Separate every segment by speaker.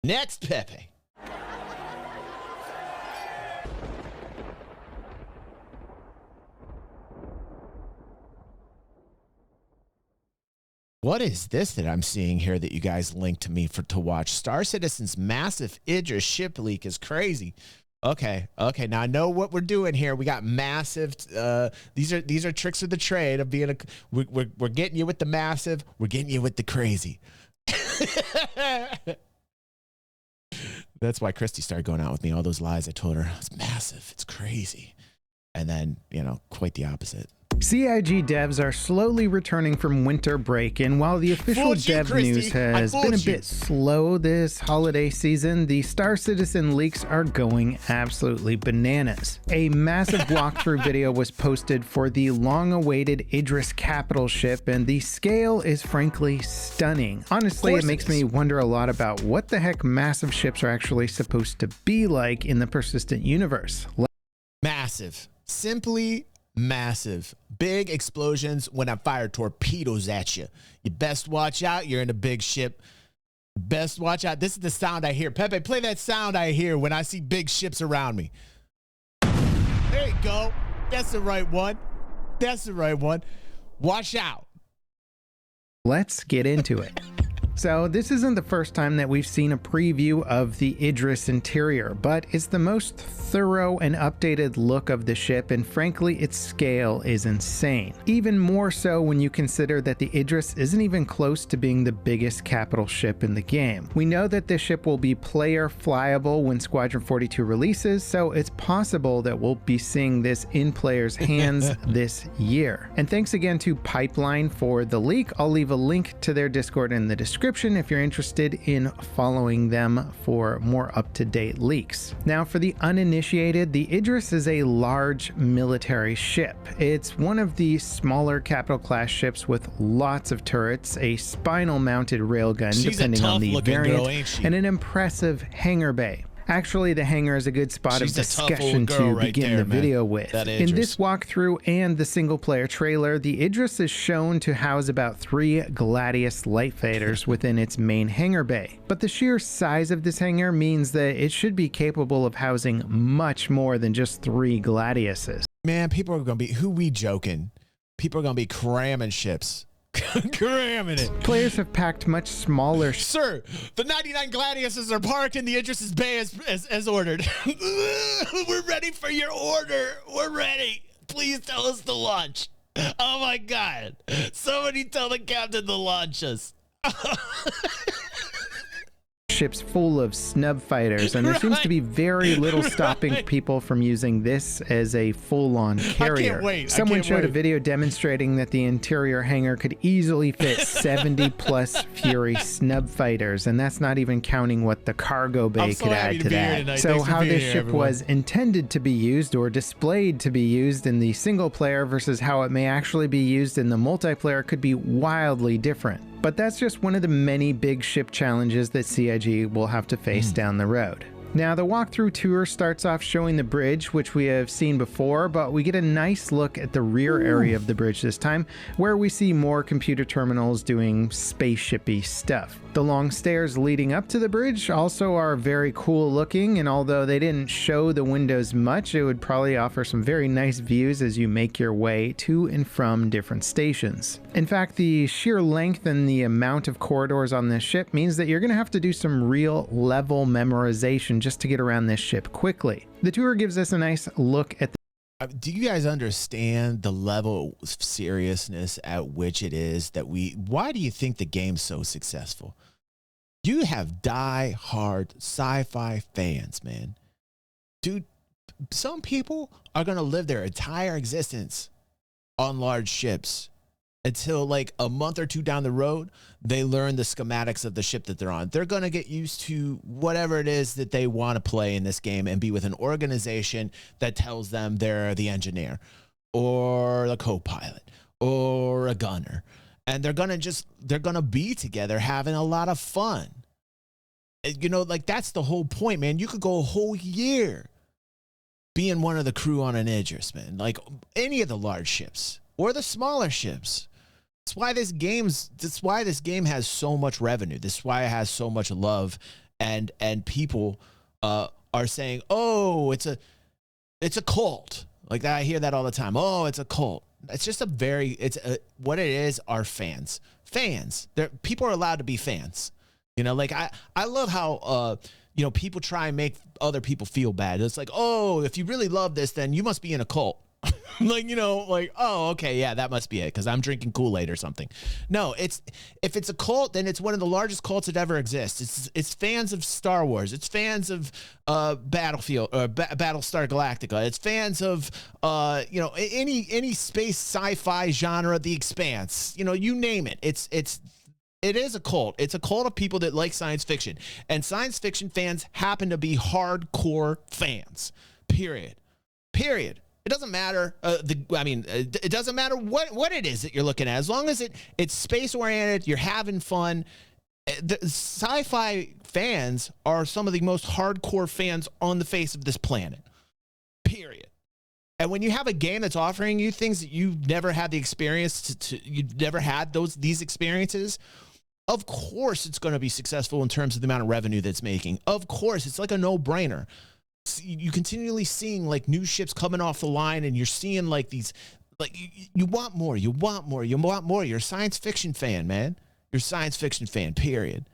Speaker 1: Next, Pepe. What is this that I'm seeing here that you guys linked to me to watch? Star Citizen's massive Idris ship leak is crazy. Okay. Now I know what we're doing here. We got massive. These are tricks of the trade of being we're getting you with the massive. We're getting you with the crazy. That's why Christy started going out with me. All those lies I told her. It's massive. It's crazy. And then, quite the opposite.
Speaker 2: CIG devs are slowly returning from winter break, and while the official dev news has been a bit slow this holiday season, the Star Citizen leaks are going absolutely bananas. A massive walkthrough video was posted for the long-awaited Idris capital ship, and the scale is frankly stunning. Honestly, it makes me wonder a lot about what the heck massive ships are actually supposed to be like in the persistent universe.
Speaker 1: Massive. Simply massive. Big explosions when I fire torpedoes at you. You best watch out. You're in a big ship. Best watch out. This is the sound I hear. Pepe, play that sound I hear when I see big ships around me. There you go. That's the right one. That's the right one. Watch out.
Speaker 2: Let's get into it. So this isn't the first time that we've seen a preview of the Idris interior, but it's the most thorough and updated look of the ship, and frankly its scale is insane. Even more so when you consider that the Idris isn't even close to being the biggest capital ship in the game. We know that this ship will be player flyable when Squadron 42 releases, so it's possible that we'll be seeing this in players' hands this year. And thanks again to Pipeline for the leak. I'll leave a link to their Discord in the description if you're interested in following them for more up-to-date leaks. Now, for the uninitiated, the Idris is a large military ship. It's one of the smaller capital class ships with lots of turrets, a spinal mounted railgun depending on the variant, and an impressive hangar bay. Actually, the hangar is a good spot of discussion to begin the video with. In this walkthrough and the single-player trailer, the Idris is shown to house about 3 Gladius light fighters within its main hangar bay. But the sheer size of this hangar means that it should be capable of housing much more than just 3 Gladiuses.
Speaker 1: Man, people are going to be, who we joking? People are going to be cramming ships. Cramming it.
Speaker 2: Players have packed much smaller.
Speaker 1: Sir, the 99 Gladiuses are parked in the Idris's bay as ordered. We're ready for your order. We're ready. Please tell us to launch. Oh my God. Somebody tell the captain to launch us.
Speaker 2: Ships full of snub fighters, and there seems to be very little stopping people from using this as a full-on carrier. Someone showed a video demonstrating that the interior hangar could easily fit 70 plus Fury snub fighters, and that's not even counting what the cargo bay could add to that. So how this ship was intended to be used or displayed to be used in the single player versus how it may actually be used in the multiplayer could be wildly different. But that's just one of the many big ship challenges that CIG will have to face down the road. Now, the walkthrough tour starts off showing the bridge, which we have seen before, but we get a nice look at the rear area of the bridge this time, where we see more computer terminals doing spaceship-y stuff. The long stairs leading up to the bridge also are very cool looking, and although they didn't show the windows much, it would probably offer some very nice views as you make your way to and from different stations. In fact, the sheer length and the amount of corridors on this ship means that you're going to have to do some real level memorization just to get around this ship quickly. The tour gives us a nice look at the
Speaker 1: do you guys understand the level of seriousness at which it is that why do you think the game's so successful? You have die-hard sci-fi fans, man. Dude, some people are going to live their entire existence on large ships until like a month or two down the road, they learn the schematics of the ship that they're on. They're going to get used to whatever it is that they want to play in this game and be with an organization that tells them they're the engineer or the co-pilot or a gunner. And they're going to be together having a lot of fun. You know, like that's the whole point, man. You could go a whole year being one of the crew on an Idris, man. Like any of the large ships or the smaller ships. That's why this game has so much revenue. This is why it has so much love and people are saying, oh, it's a cult. Like that, I hear that all the time. Oh, it's a cult. It's just what it is are fans. People are allowed to be fans. You know, like I love how you know, people try and make other people feel bad. It's like, oh, if you really love this, then you must be in a cult. Like, you know, like, oh, okay, yeah, that must be it because I'm drinking Kool-Aid or something. No, if it's a cult, then it's one of the largest cults that ever exists. It's fans of Star Wars. It's fans of Battlefield or Battlestar Galactica. It's fans of you know, any space sci-fi genre, The Expanse. You know, you name it. It is a cult. It's a cult of people that like science fiction, and science fiction fans happen to be hardcore fans. Period. It doesn't matter. It doesn't matter what it is that you're looking at. As long as it's space oriented, you're having fun. The sci-fi fans are some of the most hardcore fans on the face of this planet. Period. And when you have a game that's offering you things that you've never had the experience you've never had these experiences, of course it's going to be successful in terms of the amount of revenue that's making. Of course, it's like a no-brainer. You continually seeing like new ships coming off the line, and you're seeing like these, like you want more. You're a science fiction fan, man. You're a science fiction fan, period.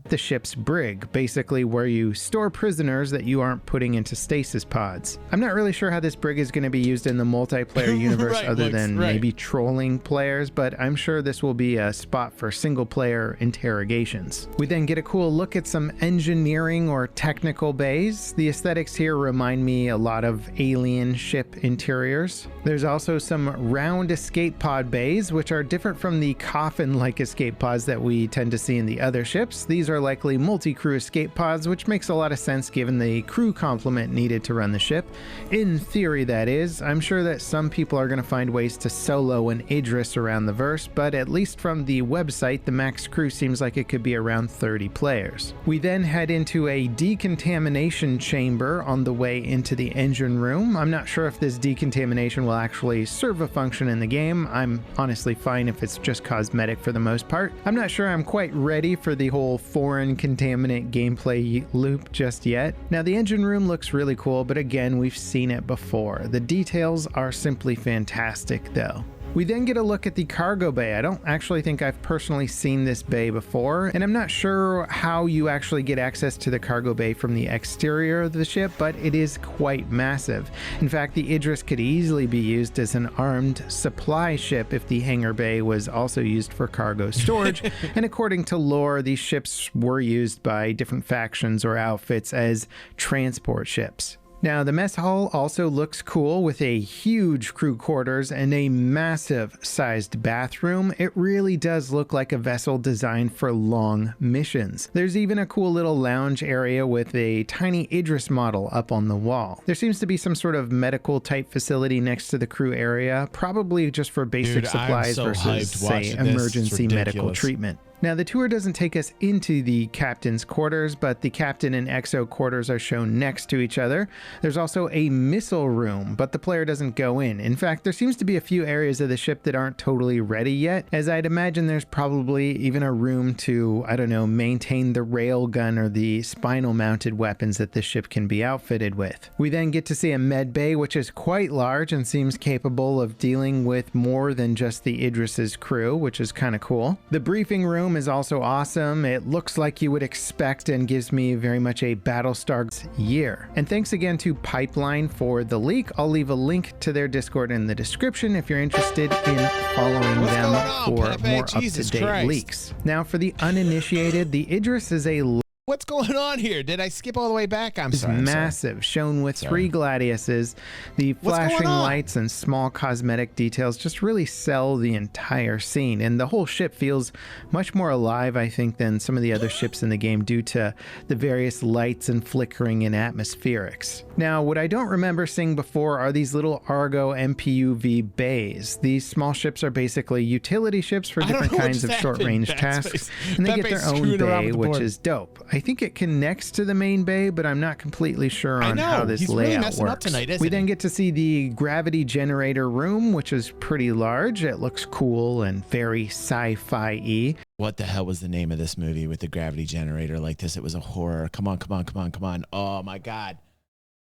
Speaker 1: The ship's brig, basically where you store prisoners that you aren't putting into stasis pods. I'm not really sure how this brig is going to be used in the multiplayer universe other than maybe trolling players, but I'm sure this will be a spot for single player interrogations. We then get a cool look at some engineering or technical bays. The aesthetics here remind me a lot of alien ship interiors. There's also some round escape pod bays, which are different from the coffin-like escape pods that we tend to see in the other ships. These are likely multi-crew escape pods, which makes a lot of sense given the crew complement needed to run the ship. In theory, that is. I'm sure that some people are going to find ways to solo an Idris around the verse, but at least from the website, the max crew seems like it could be around 30 players. We then head into a decontamination chamber on the way into the engine room. I'm not sure if this decontamination will actually serve a function in the game. I'm honestly fine if it's just cosmetic for the most part. I'm not sure I'm quite ready for the whole foreign contaminant gameplay loop just yet. Now, the engine room looks really cool, but again, we've seen it before. The details are simply fantastic though. We then get a look at the cargo bay. I don't actually think I've personally seen this bay before, and I'm not sure how you actually get access to the cargo bay from the exterior of the ship, but it is quite massive. In fact, the Idris could easily be used as an armed supply ship if the hangar bay was also used for cargo storage, and according to lore, these ships were used by different factions or outfits as transport ships. Now, the mess hall also looks cool with a huge crew quarters and a massive sized bathroom. It really does look like a vessel designed for long missions. There's even a cool little lounge area with a tiny Idris model up on the wall. There seems to be some sort of medical type facility next to the crew area, probably just for basic supplies versus, say, emergency medical treatment. Now, the tour doesn't take us into the captain's quarters, but the captain and XO quarters are shown next to each other. There's also a missile room, but the player doesn't go in. In fact, there seems to be a few areas of the ship that aren't totally ready yet, as I'd imagine there's probably even a room to, I don't know, maintain the rail gun or the spinal mounted weapons that the ship can be outfitted with. We then get to see a med bay, which is quite large and seems capable of dealing with more than just the Idris's crew, which is kind of cool. The briefing room is also awesome. It looks like you would expect and gives me very much a Battlestar year. And thanks again to Pipeline for the leak. I'll leave a link to their Discord in the description if you're interested in following them for more up-to-date leaks. Now, for the uninitiated, the Idris is a What's going on here? Did I skip all the way back? I'm sorry.
Speaker 2: Massive, shown with 3 gladiuses. The flashing lights and small cosmetic details just really sell the entire scene, and the whole ship feels much more alive, I think, than some of the other ships in the game due to the various lights and flickering and atmospherics. Now, what I don't remember seeing before are these little Argo MPUV bays. These small ships are basically utility ships for different kinds of short-range tasks, and they get their own bay, which is dope. I think it connects to the main bay, but I'm not completely sure on how this layout works. We then get to see the gravity generator room, which is pretty large. It looks cool and very sci-fi-y.
Speaker 1: What the hell was the name of this movie with the gravity generator like this? It was a horror. Come on, come on, come on, come on. Oh my God.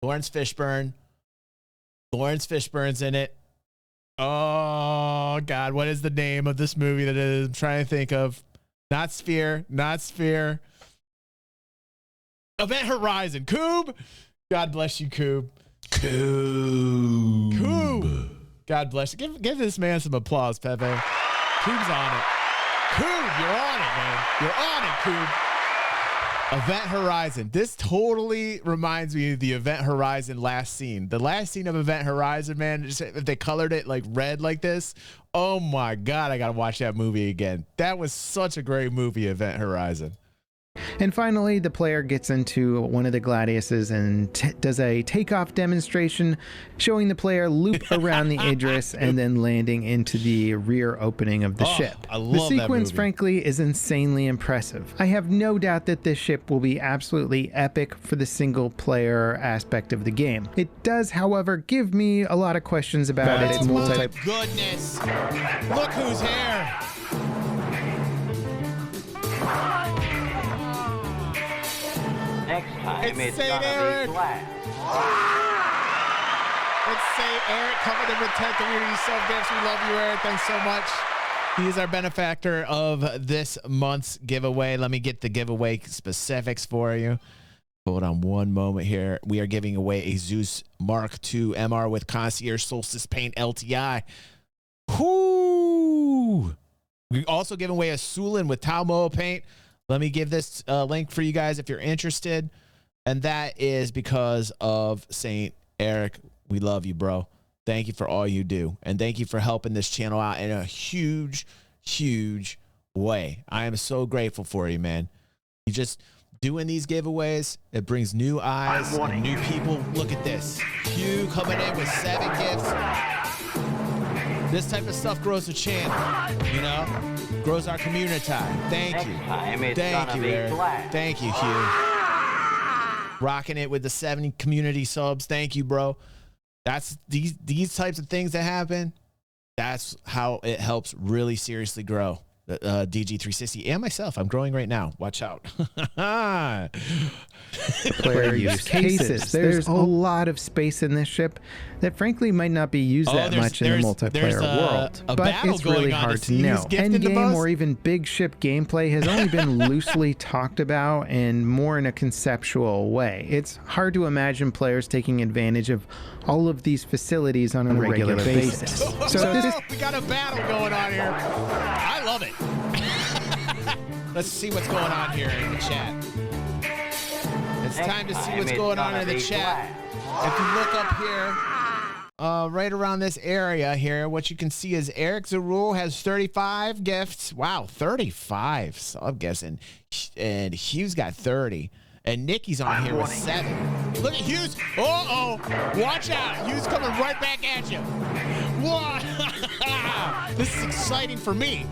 Speaker 1: Lawrence Fishburne. Lawrence Fishburne's in it. Oh God, what is the name of this movie that I'm trying to think of? Not Sphere, not Sphere. Event Horizon. Coob. God bless you, Coob. Coob. God bless you. Give this man some applause, Pepe. Coob's on it. Coob, you're on it, man. You're on it, Coob. Event Horizon. This totally reminds me of the Event Horizon last scene. The last scene of Event Horizon, man, just, if they colored it like red like this, oh my God, I got to watch that movie again. That was such a great movie, Event Horizon.
Speaker 2: And finally, the player gets into one of the Gladiuses and does a takeoff demonstration, showing the player loop around the Idris and then landing into the rear opening of the ship.
Speaker 1: I love
Speaker 2: the
Speaker 1: that
Speaker 2: sequence,
Speaker 1: movie.
Speaker 2: frankly, is insanely impressive. I have no doubt that this ship will be absolutely epic for the single-player aspect of the game. It does, however, give me a lot of questions about its multiplayer.
Speaker 1: Goodness. Look who's here.
Speaker 3: Next time it's
Speaker 1: St.
Speaker 3: gonna
Speaker 1: Eric.
Speaker 3: be black.
Speaker 1: It's St. Eric coming in with 10 community sub-gifts. We love you, Eric. Thanks so much. He is our benefactor of this month's giveaway. Let me get the giveaway specifics for you. Hold on one moment here. We are giving away a Zeus Mark II MR with Concierge Solstice Paint LTI. Whoo! We're also giving away a Sulin with Talmo Paint. Let me give this link for you guys if you're interested. And that is because of St. Eric. We love you, bro. Thank you for all you do. And thank you for helping this channel out in a huge, huge way. I am so grateful for you, man. You just doing these giveaways. It brings new eyes and new people. Look at this. Hugh coming in with 7 gifts. This type of stuff grows the channel, you know? Grows our community. Thank you. Thank you, Eric. Thank you, Hugh. Rocking it with the 7 community subs. Thank you, bro. That's these types of things that happen. That's how it helps really seriously grow DG360 and myself. I'm growing right now. Watch out.
Speaker 2: Player use cases. There's a lot of space in this ship that frankly might not be used that much in the multiplayer world, but it's really hard to know. Endgame or even big ship gameplay has only been loosely talked about and more in a conceptual way. It's hard to imagine players taking advantage of all of these facilities on a regular basis.
Speaker 1: So we got a battle going on here. I love it. Let's see what's going on here in the chat. It's time to see what's going on in the chat. If you look up here, right around this area here, what you can see is Eric Zarul has 35 gifts. Wow, 35 sub gifts, and Hugh's got 30. And Nikki's on here with 7. Look at Hughes. Uh-oh. Watch out. Hughes coming right back at you. Whoa. This is exciting for me.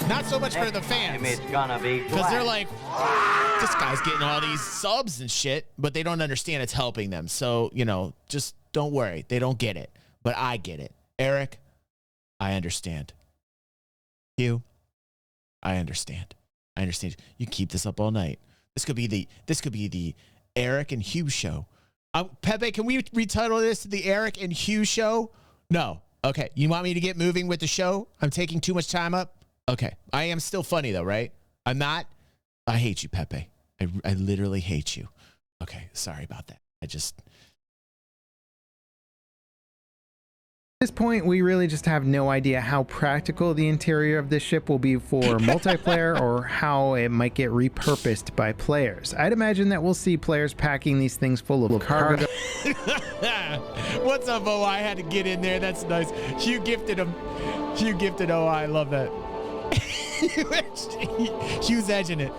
Speaker 1: Not so much for the fans.
Speaker 3: It's gonna be
Speaker 1: because they're like, this guy's getting all these subs and shit, but they don't understand it's helping them. So, you know, just don't worry. They don't get it. But I get it. Eric, I understand. Hugh, I understand. I understand. You keep this up all night. This could be the Eric and Hugh show. Pepe, can we retitle this the Eric and Hugh show? No. Okay. You want me to get moving with the show? I'm taking too much time up? Okay. I am still funny though, right? I'm not? I hate you, Pepe. I literally hate you. Okay. Sorry about that.
Speaker 2: At this point, we really just have no idea how practical the interior of this ship will be for multiplayer or how it might get repurposed by players. I'd imagine that we'll see players packing these things full of cargo.
Speaker 1: What's up, OI? I had to get in there. That's nice. Hugh gifted him. Hugh gifted OI. I love that. Hugh's edging it.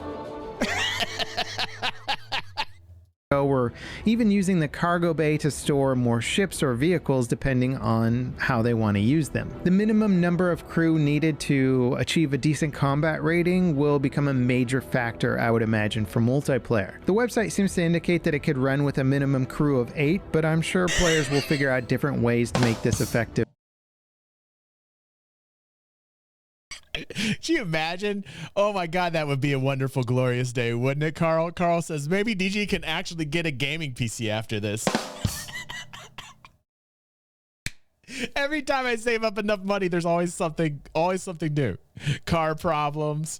Speaker 2: Or even using the cargo bay to store more ships or vehicles depending on how they want to use them. The minimum number of crew needed to achieve a decent combat rating will become a major factor, I would imagine, for multiplayer. The website seems to indicate that it could run with a minimum crew of 8, but I'm sure players will figure out different ways to make this effective.
Speaker 1: Could you imagine? Oh my God, that would be a wonderful, glorious day, wouldn't it, Carl? Carl says maybe DG can actually get a gaming PC after this. Every time I save up enough money, there's always something new. Car problems.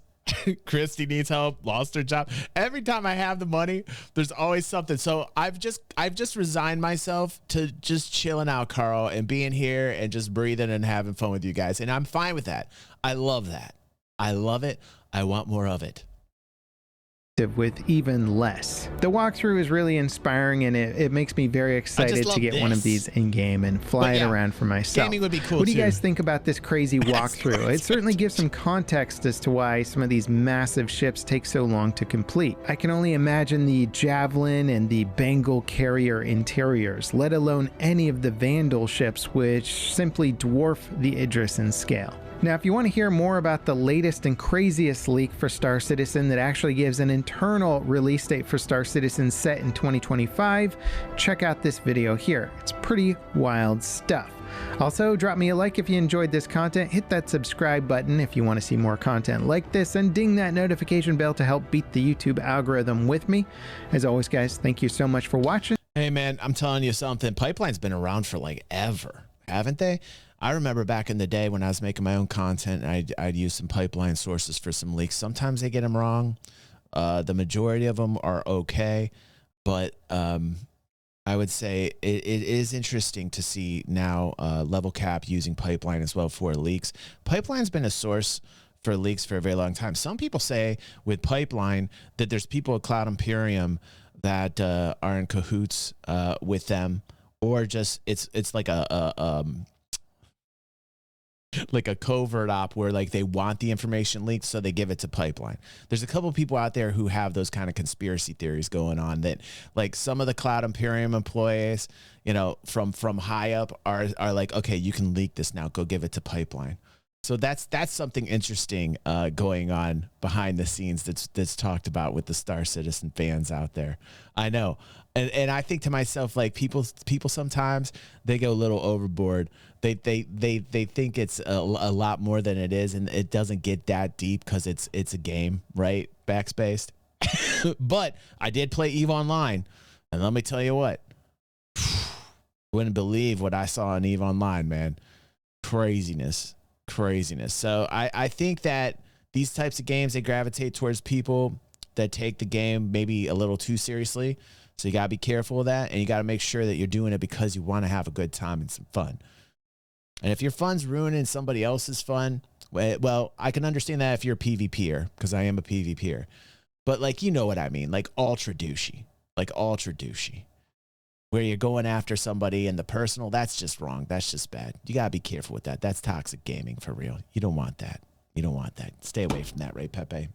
Speaker 1: Christy needs help, lost her job. Every time I have the money, there's always something. So I've just resigned myself to just chilling out, Carl, and being here and just breathing and having fun with you guys. And I'm fine with that. I love that. I love it. I want more of it.
Speaker 2: With even less. The walkthrough is really inspiring, and it makes me very excited to get one of these in game and fly it around for myself.
Speaker 1: Gaming would be cool.
Speaker 2: What do you guys think about this crazy walkthrough? It certainly gives some context as to why some of these massive ships take so long to complete. I can only imagine the Javelin and the Bengal carrier interiors, let alone any of the Vandal ships, which simply dwarf the Idris in scale. Now, if you want to hear more about the latest and craziest leak for Star Citizen that actually gives an internal release date for Star Citizen set in 2025, check out this video here. It's pretty wild stuff. Also, drop me a like if you enjoyed this content, hit that subscribe button if you want to see more content like this, and ding that notification bell to help beat the YouTube algorithm with me. As always, guys, thank you so much for watching.
Speaker 1: Hey, man, I'm telling you something. Pipeline's been around for like ever, haven't they? I remember back in the day when I was making my own content, I'd use some pipeline sources for some leaks. Sometimes they get them wrong. The majority of them are okay, but I would say it is interesting to see now Level Cap using Pipeline as well for leaks. Pipeline's been a source for leaks for a very long time. Some people say with Pipeline that there's people at Cloud Imperium that are in cahoots with them, or just it's like like a covert op where like they want the information leaked, so they give it to Pipeline. There's a couple of people out there who have those kind of conspiracy theories going on, that like some of the Cloud Imperium employees, you know, from high up are like, okay, you can leak this now, go give it to Pipeline. So that's something interesting going on behind the scenes that's talked about with the Star Citizen fans out there. I know. And I think to myself, like people sometimes they go a little overboard. They think it's a lot more than it is, and it doesn't get that deep because it's a game, right? Backspaced. But I did play EVE Online, and let me tell you what, wouldn't believe what I saw on EVE Online, man. Craziness. So I think that these types of games, they gravitate towards people that take the game maybe a little too seriously. So you got to be careful of that, and you got to make sure that you're doing it because you want to have a good time and some fun. And if your fun's ruining somebody else's fun, well, I can understand that if you're a PvPer, because I am a PvPer. But like, you know what I mean? Like ultra douchey. Where you're going after somebody in the personal, that's just wrong. That's just bad. You got to be careful with that. That's toxic gaming for real. You don't want that. Stay away from that, right, Pepe?